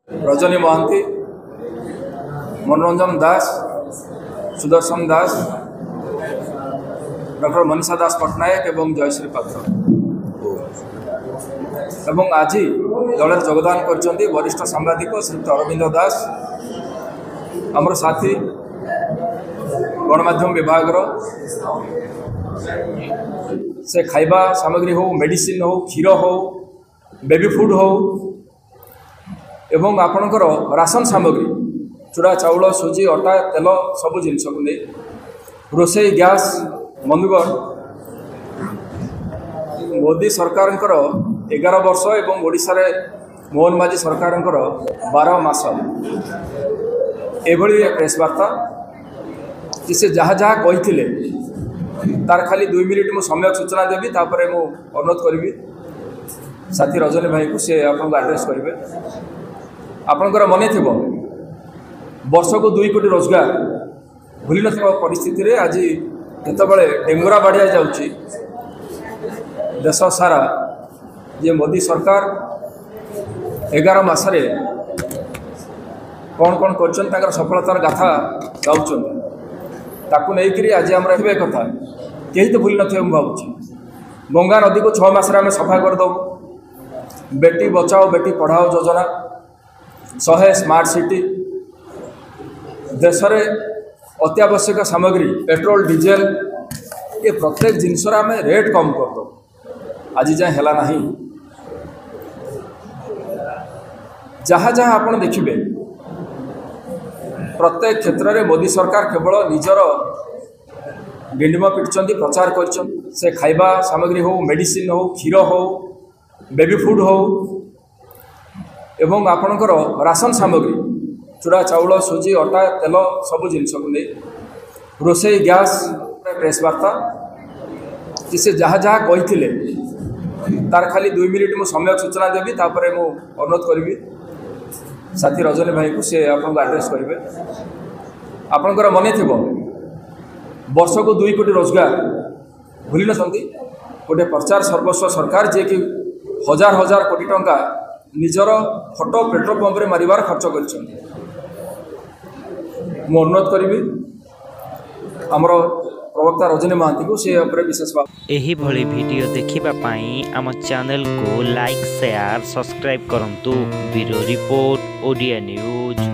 रजनी महांती, मनोरंजन दास, सुदर्शन दास, डॉक्टर मनीषा दास पट्टनायक एवं जयश्री पात्र एवं आज दल योगदान कर वरिष्ठ सांबादिक श्रीयुक्त अरविंद दास आमर साथी गणमाध्यम विभाग से खाइबा सामग्री हो, मेडिसिन हो, क्षीर हो, बेबी फूड हो एवं आपणकर राशन सामग्री चूड़ा चाउल सुजी अटा तेल सबू जिनस को नहीं रोसई गैस बंधुगण मोदी सरकार 11 वर्ष एवं ओडिशा रे मोहन माझी सरकार 12 मास एभली प्रेस वार्ता से जहाँ जहाँ कही तार खाली 2 मिनिट मु समय सूचना देवी तापर मु अनुरोध करी साथी रजनी भाई को सी आपको आड्रेस करेंगे। आपणकर मन थी वर्ष को 2 कोटी रोजगार भूल न परिस्थिति आज जितेबाला डेंगुरा बाढ़िया जाऊँगी देश सारा ये मोदी सरकार 11 मासरे कौन कौन कर सफलतार गाथा गाँव ताकू नहीं आज आम कथा कहीं तो भूल न भावुँ गंगा नदी को 6 मास आम सफा करदे बेटी बचाओ बेटी पढ़ाओ योजना 100 स्मार्ट सिटी देश में अत्यावश्यक सामग्री पेट्रोल डीजेल ये प्रत्येक जिनस आम रेट कम करदे आज जाए है ना जहाँ जहाँ आप देखिए प्रत्येक क्षेत्र में मोदी सरकार केवल निजर गेंडिम पिटुंट प्रचार कर खाइबा सामग्री हो, मेडिसिन हो, क्षीर हो, बेबी फूड हो एवं आपणकर राशन सामग्री चूड़ा चाउल सुजी अटा तेल सबू जिनस को नहीं रोसई गैस प्रेस वार्ता से जहाँ जहाँ कही तार खाली 2 मिनिट मु समय सूचना देवी तापर मु अनुरोध करी साथी रजनी भाई को सी आपको आड्रेस करेंगे। आपणकर मन थी वर्ष को 2 कोटी रोजगार भूल न गोटे प्रचार सर्वस्व सरकार जे कि हजार हजार कोटी टंका निजर फोटो पेट्रोल पंप रे मारिबार खर्च कर अनुरोध करी आमर प्रवक्ता रजनी महांती को सी विशेष बात एही भली वीडियो देखिबा पाई आम चैनल को लाइक शेयर सब्सक्राइब करंतु ब्यूरो रिपोर्ट ओडिया न्यूज।